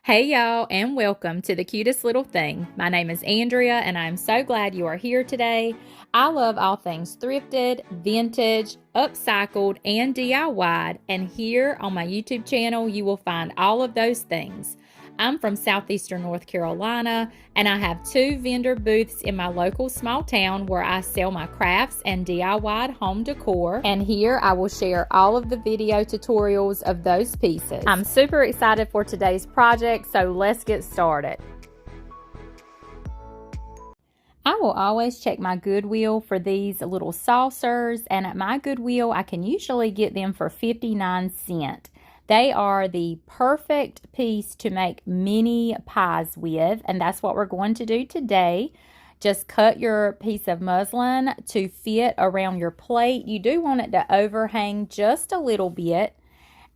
Hey y'all, and welcome to the cutest little thing. My name is Andrea, and I'm so glad you are here today. I love all things thrifted, vintage, upcycled, and DIY'd, and here on my YouTube channel, you will find all of those things. I'm from southeastern North Carolina, and I have 2 vendor booths in my local small town where I sell my crafts and DIY home decor. And here I will share all of the video tutorials of those pieces. I'm super excited for today's project, so let's get started. I will always check my Goodwill for these little saucers, and at my Goodwill I can usually get them for 59 cents. They are the perfect piece to make mini pies with, and that's what we're going to do today. Just cut your piece of muslin to fit around your plate. You do want it to overhang just a little bit,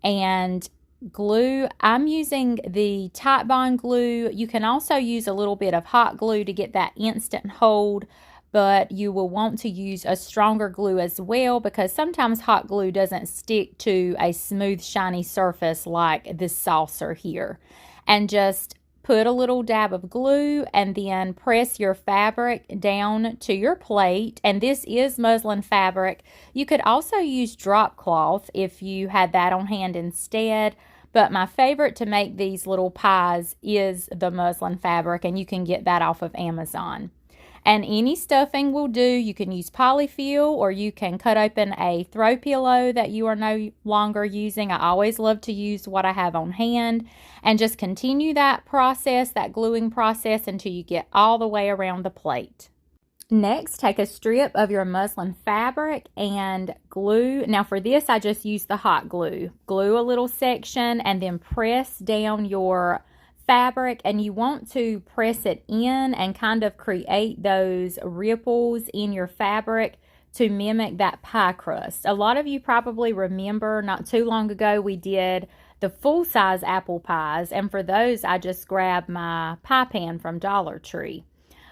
and glue. I'm using the Titebond glue. You can also use a little bit of hot glue to get that instant hold, but you will want to use a stronger glue as well because sometimes hot glue doesn't stick to a smooth, shiny surface like this saucer here. And just put a little dab of glue and then press your fabric down to your plate. And this is muslin fabric. You could also use drop cloth if you had that on hand instead. But my favorite to make these little pies is the muslin fabric, and you can get that off of Amazon. And any stuffing will do. You can use polyfill, or you can cut open a throw pillow that you are no longer using. I always love to use what I have on hand, and just continue that process, that gluing process, until you get all the way around the plate. Next, take a strip of your muslin fabric and glue. Now for this, I just use the hot glue. Glue a little section and then press down your fabric, and you want to press it in and kind of create those ripples in your fabric to mimic that pie crust. A lot of you probably remember not too long ago we did the full-size apple pies, and for those I just grabbed my pie pan from Dollar Tree.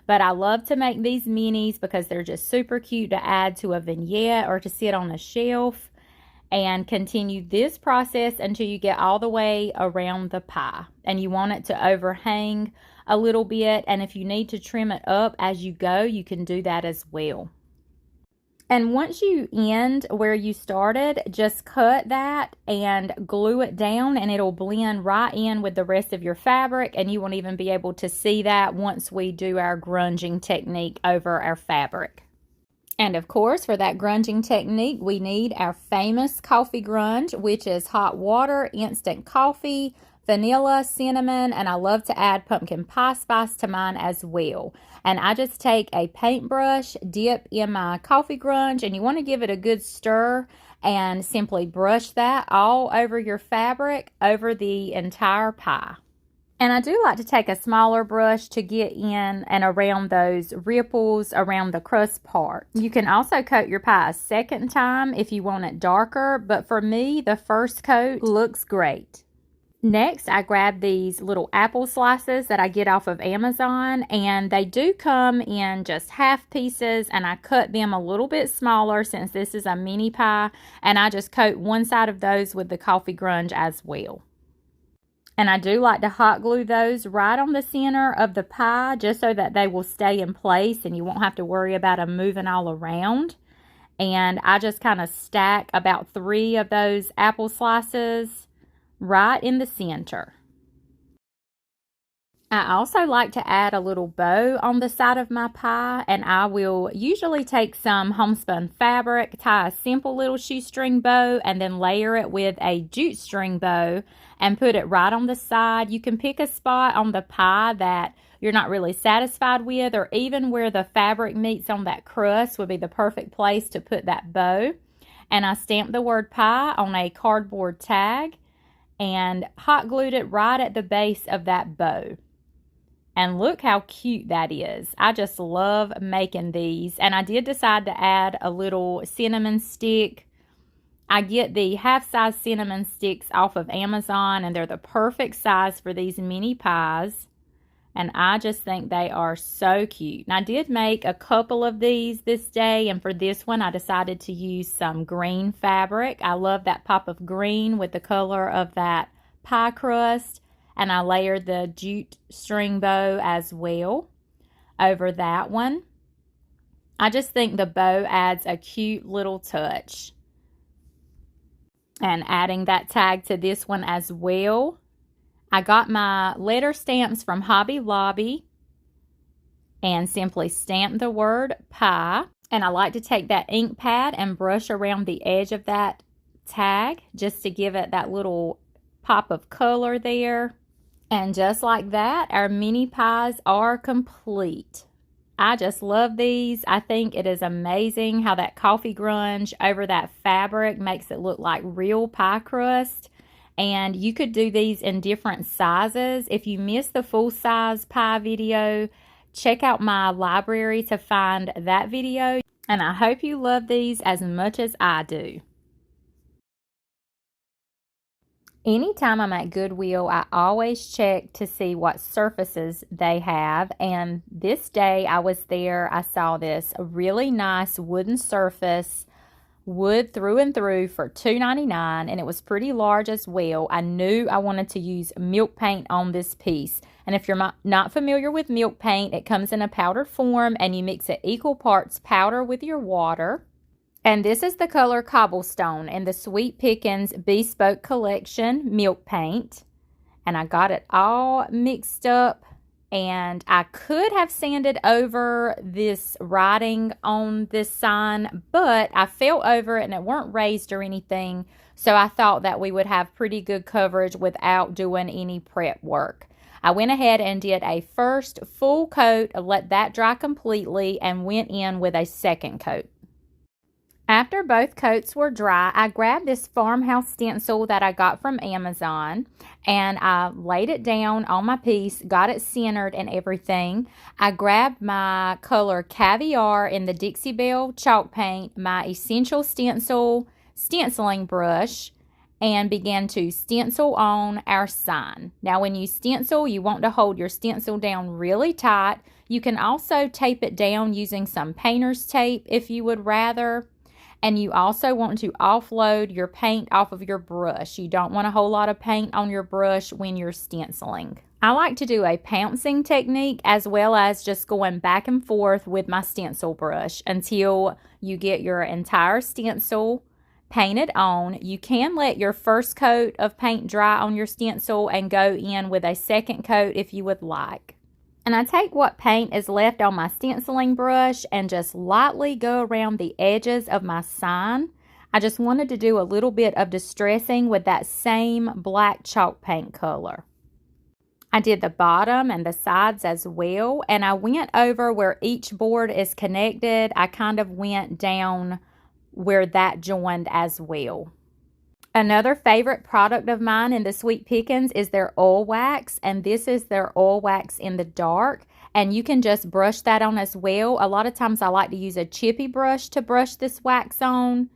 But I love to make these minis because they're just super cute to add to a vignette or to sit on a shelf. And continue this process until you get all the way around the pie. And you want it to overhang a little bit. And if you need to trim it up as you go, you can do that as well. And once you end where you started, just cut that and glue it down, and it'll blend right in with the rest of your fabric, and you won't even be able to see that once we do our grunging technique over our fabric. And of course, for that grunging technique, we need our famous coffee grunge, which is hot water, instant coffee, vanilla, cinnamon, and I love to add pumpkin pie spice to mine as well. And I just take a paintbrush, dip in my coffee grunge, and you want to give it a good stir and simply brush that all over your fabric, over the entire pie. And I do like to take a smaller brush to get in and around those ripples around the crust part. You can also coat your pie a second time if you want it darker, but for me, the first coat looks great. Next, I grab these little apple slices that I get off of Amazon, and they do come in just half pieces, and I cut them a little bit smaller since this is a mini pie, and I just coat one side of those with the coffee grunge as well. And I do like to hot glue those right on the center of the pie just so that they will stay in place and you won't have to worry about them moving all around. And I just kind of stack about 3 of those apple slices right in the center. I also like to add a little bow on the side of my pie, and I will usually take some homespun fabric, tie a simple little shoestring bow, and then layer it with a jute string bow and put it right on the side. You can pick a spot on the pie that you're not really satisfied with, or even where the fabric meets on that crust would be the perfect place to put that bow. And I stamped the word pie on a cardboard tag and hot glued it right at the base of that bow. And look how cute that is. I just love making these. And I did decide to add a little cinnamon stick. I get the half-size cinnamon sticks off of Amazon, and they're the perfect size for these mini pies. And I just think they are so cute. And I did make a couple of these this day, and for this one I decided to use some green fabric. I love that pop of green with the color of that pie crust. and I layered the jute string bow as well over that one. I just think the bow adds a cute little touch. And adding that tag to this one as well. I got my letter stamps from Hobby Lobby and simply stamped the word pie. And I like to take that ink pad and brush around the edge of that tag just to give it that little pop of color there. And just like that, our mini pies are complete. I just love these. I think it is amazing how that coffee grunge over that fabric makes it look like real pie crust. And you could do these in different sizes. If you missed the full size pie video, check out my library to find that video. And I hope you love these as much as I do. Anytime I'm at Goodwill, I always check to see what surfaces they have. And this day I was there, I saw this really nice wooden surface, wood through and through, for $2.99, and it was pretty large as well. I knew I wanted to use milk paint on this piece. And if you're not familiar with milk paint, it comes in a powdered form and you mix it equal parts powder with your water. And this is the color Cobblestone in the Sweet Pickins Bespoke Collection milk paint. And I got it all mixed up, and I could have sanded over this writing on this sign, but I fell over it and it weren't raised or anything. So I thought that we would have pretty good coverage without doing any prep work. I went ahead and did a first full coat, let that dry completely, and went in with a second coat. After both coats were dry, I grabbed this Farmhouse stencil that I got from Amazon, and I laid it down on my piece, got it centered and everything. I grabbed my color Caviar in the Dixie Belle chalk paint, my Essential Stencil stenciling brush, and began to stencil on our sign. Now, when you stencil, you want to hold your stencil down really tight. You can also tape it down using some painter's tape if you would rather. And you also want to offload your paint off of your brush. You don't want a whole lot of paint on your brush when you're stenciling. I like to do a pouncing technique as well as just going back and forth with my stencil brush until you get your entire stencil painted on. You can let your first coat of paint dry on your stencil and go in with a second coat if you would like. And I take what paint is left on my stenciling brush and just lightly go around the edges of my sign. I just wanted to do a little bit of distressing with that same black chalk paint color. I did the bottom and the sides as well, and I went over where each board is connected. I kind of went down where that joined as well. Another favorite product of mine in the Sweet Pickins is their oil wax, and this is their oil wax in the dark, and you can just brush that on as well. A lot of times I like to use a chippy brush to brush this wax on.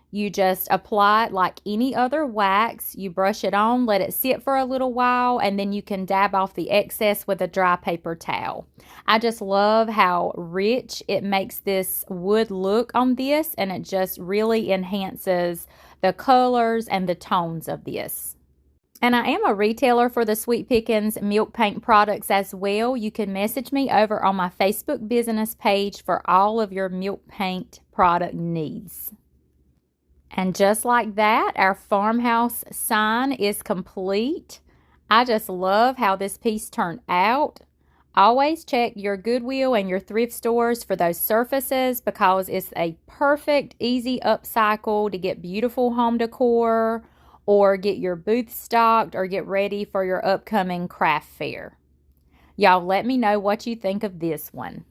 You just apply it like any other wax. You brush it on, let it sit for a little while, and then you can dab off the excess with a dry paper towel. I just love how rich it makes this wood look on this, and it just really enhances the colors and the tones of this. And I am a retailer for the Sweet Pickins milk paint products as well. You can message me over on my Facebook business page for all of your milk paint product needs. And just like that, our farmhouse sign is complete. I just love how this piece turned out. Always check your Goodwill and your thrift stores for those surfaces because it's a perfect, easy upcycle to get beautiful home decor or get your booth stocked or get ready for your upcoming craft fair. Y'all let me know what you think of this one.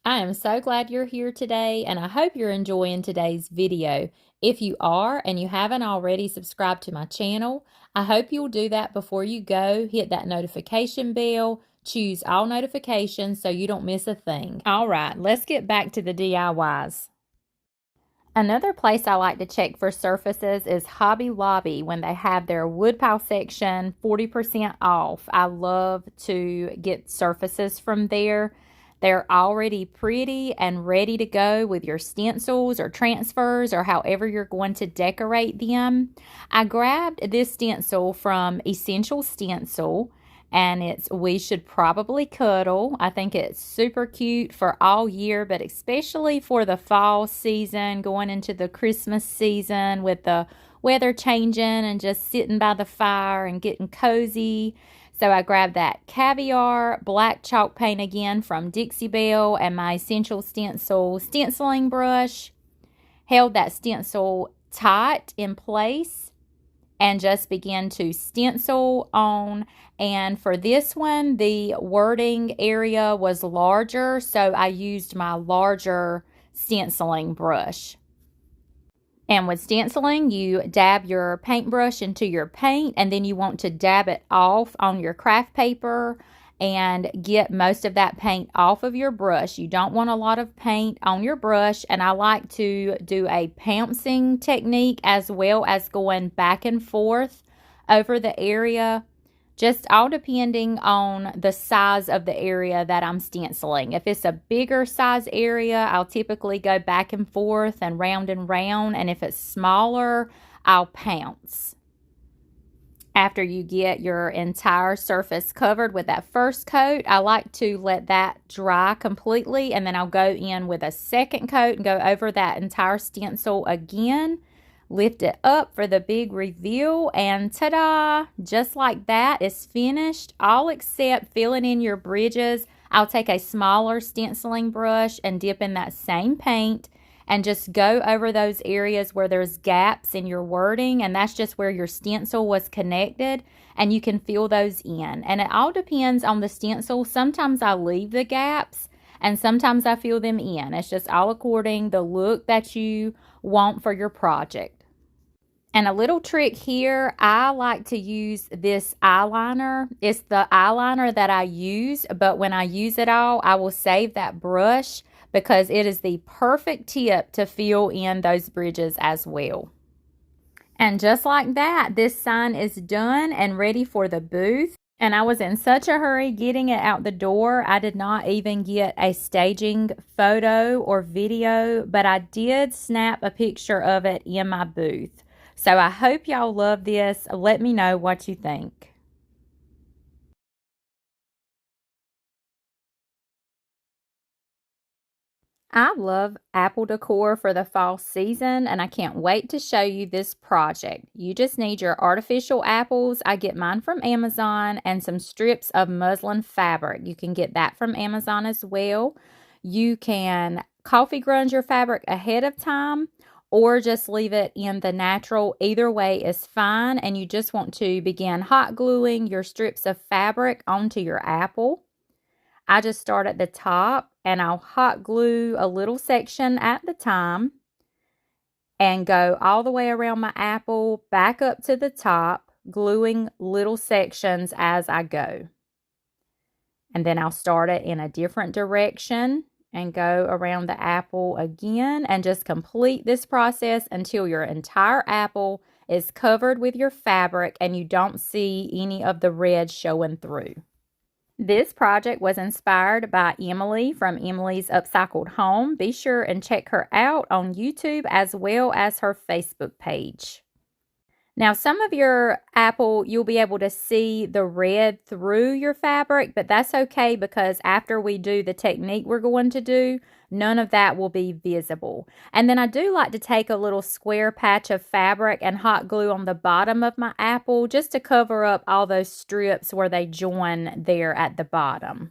I am so glad you're here today, and I hope you're enjoying today's video. If you are and you haven't already subscribed to my channel, I hope you'll do that before you go. Hit that notification bell, choose all notifications so you don't miss a thing. All right, let's get back to the DIYs. Another place I like to check for surfaces is Hobby Lobby when they have their woodpile section 40% off. I love to get surfaces from there. They're already pretty and ready to go with your stencils or transfers or however you're going to decorate them. I grabbed this stencil from Essential Stencil, and it's We Should Probably Cuddle. I think it's super cute for all year, but especially for the fall season, going into the Christmas season with the weather changing and just sitting by the fire and getting cozy. So I grabbed that Caviar black chalk paint again from Dixie Belle and my Essential Stencil stenciling brush. Held that stencil tight in place and just began to stencil on. And for this one, the wording area was larger, so I used my larger stenciling brush. And with stenciling, you dab your paintbrush into your paint, and then you want to dab it off on your craft paper and get most of that paint off of your brush. You don't want a lot of paint on your brush, and I like to do a pouncing technique as well as going back and forth over the area, just all depending on the size of the area that I'm stenciling. If it's a bigger size area, I'll typically go back and forth and round, and if it's smaller, I'll pounce. After you get your entire surface covered with that first coat, I like to let that dry completely, and then I'll go in with a second coat and go over that entire stencil again. Lift it up for the big reveal, and ta-da! Just like that, it's finished, all except filling in your bridges. I'll take a smaller stenciling brush and dip in that same paint and just go over those areas where there's gaps in your wording, and that's just where your stencil was connected, and you can fill those in. And it all depends on the stencil. Sometimes I leave the gaps, and sometimes I fill them in. It's just all according the look that you want for your project. And a little trick here, I like to use this eyeliner. It's the eyeliner that I use, but when I use it all, I will save that brush because it is the perfect tip to fill in those bridges as well. And just like that, this sign is done and ready for the booth. And I was in such a hurry getting it out the door, I did not even get a staging photo or video, but I did snap a picture of it in my booth. So I hope y'all love this. Let me know what you think. I love apple decor for the fall season, and I can't wait to show you this project. You just need your artificial apples. I get mine from Amazon, and some strips of muslin fabric. You can get that from Amazon as well. You can coffee grunge your fabric ahead of time, or just leave it in the natural. Either way is fine, and you just want to begin hot gluing your strips of fabric onto your apple. I just start at the top, and I'll hot glue a little section at the time and go all the way around my apple, back up to the top, gluing little sections as I go. And then I'll start it in a different direction and go around the apple again, and just complete this process until your entire apple is covered with your fabric and you don't see any of the red showing through. This project was inspired by Emily from Emily's Upcycled Home. Be sure and check her out on YouTube as well as her Facebook page. Now, some of your apple, you'll be able to see the red through your fabric, but that's okay because after we do the technique we're going to do, none of that will be visible. And then I do like to take a little square patch of fabric and hot glue on the bottom of my apple just to cover up all those strips where they join there at the bottom.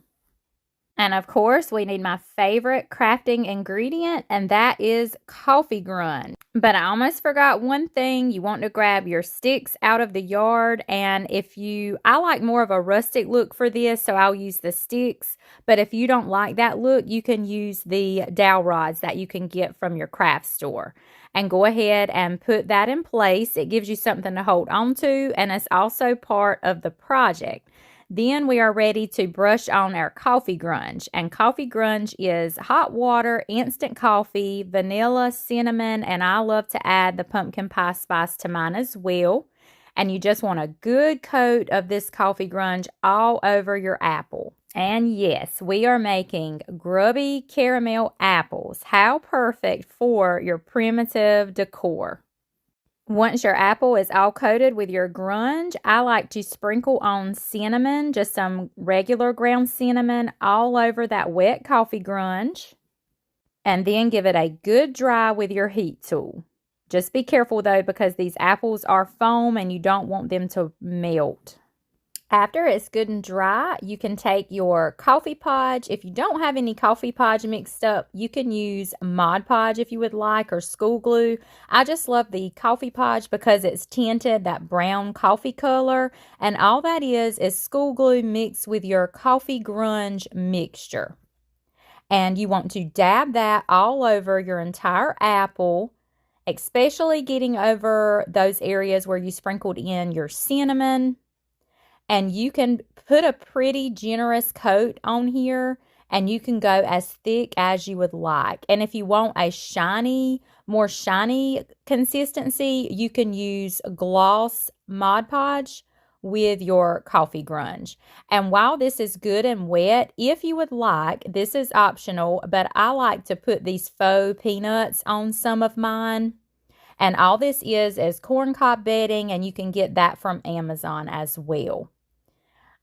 And of course, we need my favorite crafting ingredient, and that is coffee grunge. But I almost forgot one thing. You want to grab your sticks out of the yard, and I like more of a rustic look for this, so I'll use the sticks. But if you don't like that look, you can use the dowel rods that you can get from your craft store. And go ahead and put that in place. It gives you something to hold on to, and it's also part of the project. Then we are ready to brush on our coffee grunge. And coffee grunge is hot water, instant coffee, vanilla, cinnamon, and I love to add the pumpkin pie spice to mine as well. And you just want a good coat of this coffee grunge all over your apple. And yes, we are making grubby caramel apples. How perfect for your primitive decor. Once your apple is all coated with your grunge, I like to sprinkle on cinnamon, just some regular ground cinnamon, all over that wet coffee grunge. And then give it a good dry with your heat tool. Just be careful though, because these apples are foam and you don't want them to melt. After it's good and dry, you can take your coffee podge. If you don't have any coffee podge mixed up, you can use Mod Podge if you would like, or school glue. I just love the coffee podge because it's tinted that brown coffee color, and all that is school glue mixed with your coffee grunge mixture. And you want to dab that all over your entire apple, especially getting over those areas where you sprinkled in your cinnamon. And you can put a pretty generous coat on here, and you can go as thick as you would like. And if you want a shiny, more shiny consistency, you can use gloss Mod Podge with your coffee grunge. And while this is good and wet, if you would like, this is optional, but I like to put these faux peanuts on some of mine. And all this is corncob bedding, and you can get that from Amazon as well.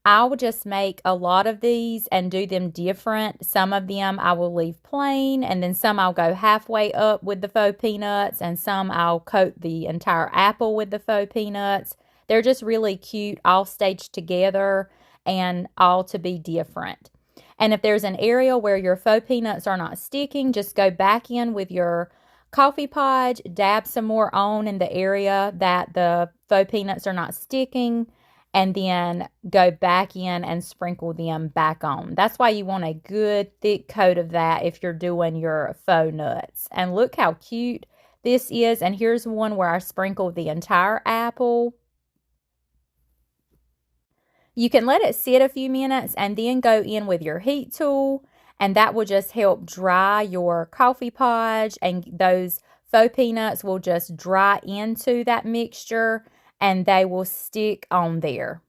I will just make a lot of these and do them different. Some of them I will leave plain, and then some I'll go halfway up with the faux peanuts, and some I'll coat the entire apple with the faux peanuts. They're just really cute, all staged together and all to be different. And if there's an area where your faux peanuts are not sticking, just go back in with your coffee podge, dab some more on in the area that the faux peanuts are not sticking, and then go back in and sprinkle them back on. That's why you want a good thick coat of that if you're doing your faux nuts. And look how cute this is. And here's one where I sprinkled the entire apple. You can let it sit a few minutes and then go in with your heat tool, and that will just help dry your coffee podge, and those faux peanuts will just dry into that mixture and they will stick on there.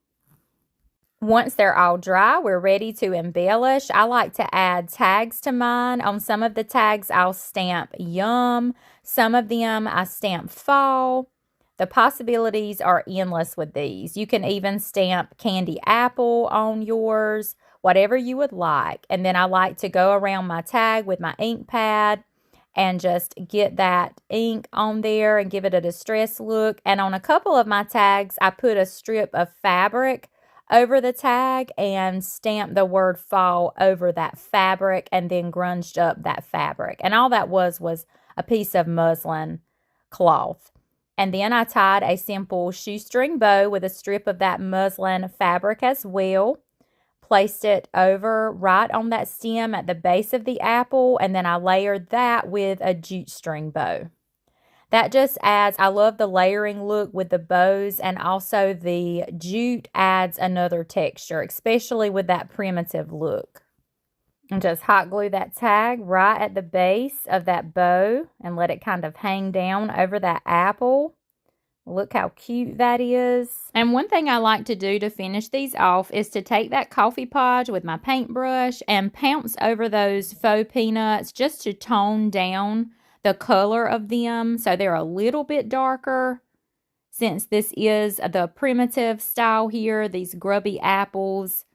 Once they're all dry, we're ready to embellish. I like to add tags to mine. On some of the tags, I'll stamp yum. Some of them I stamp fall. The possibilities are endless with these. You can even stamp candy apple on yours, whatever you would like. And then I like to go around my tag with my ink pad and just get that ink on there and give it a distressed look. And on a couple of my tags, I put a strip of fabric over the tag and stamped the word fall over that fabric, and then grunged up that fabric. And all that was a piece of muslin cloth. And then I tied a simple shoestring bow with a strip of that muslin fabric as well. Placed it over right on that stem at the base of the apple, and then I layered that with a jute string bow. That just adds, I love the layering look with the bows, and also the jute adds another texture, especially with that primitive look. And just hot glue that tag right at the base of that bow and let it kind of hang down over that apple. Look how cute that is. And one thing I like to do to finish these off is to take that coffee podge with my paintbrush and pounce over those faux peanuts just to tone down the color of them so they're a little bit darker. Since this is the primitive style here, these grubby apples,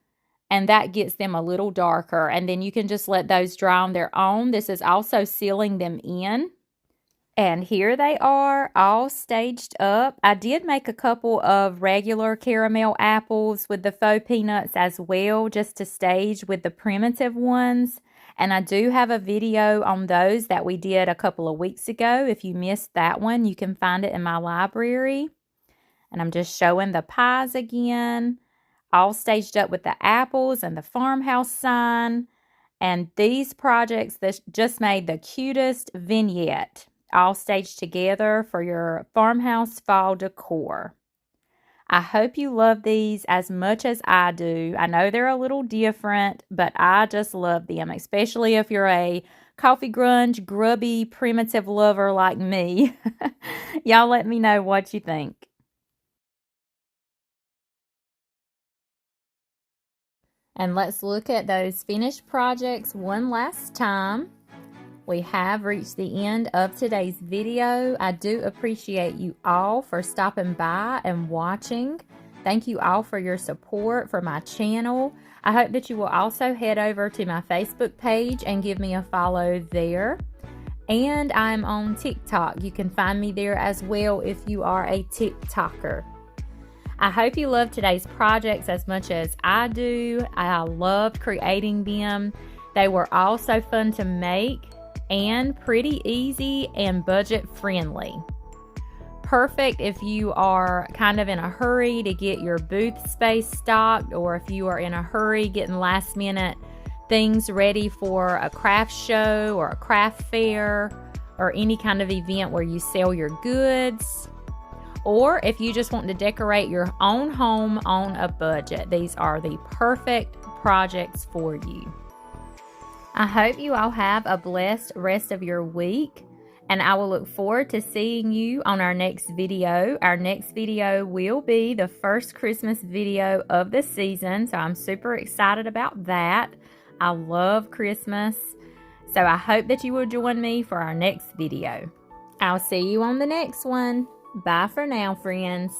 and that gets them a little darker. And then you can just let those dry on their own. This is also sealing them in. And here they are, all staged up. I did make a couple of regular caramel apples with the faux peanuts as well, just to stage with the primitive ones. And I do have a video on those that we did a couple of weeks ago. If you missed that one, you can find it in my library. And I'm just showing the pies again, all staged up with the apples and the farmhouse sign. And these projects that just made the cutest vignette, all staged together for your farmhouse fall decor. I hope you love these as much as I do. I know they're a little different, but I just love them, especially if you're a coffee grunge, grubby, primitive lover like me. Y'all let me know what you think. And let's look at those finished projects one last time. We have reached the end of today's video. I do appreciate you all for stopping by and watching. Thank you all for your support for my channel. I hope that you will also head over to my Facebook page and give me a follow there. And I'm on TikTok. You can find me there as well if you are a TikToker. I hope you love today's projects as much as I do. I loved creating them. They were all so fun to make and pretty easy and budget friendly. Perfect if you are kind of in a hurry to get your booth space stocked, or if you are in a hurry getting last minute things ready for a craft show or a craft fair or any kind of event where you sell your goods. Or if you just want to decorate your own home on a budget, these are the perfect projects for you. I hope you all have a blessed rest of your week, and I will look forward to seeing you on our next video. Our next video will be the first Christmas video of the season, so I'm super excited about that. I love Christmas, so I hope that you will join me for our next video. I'll see you on the next one. Bye for now, friends.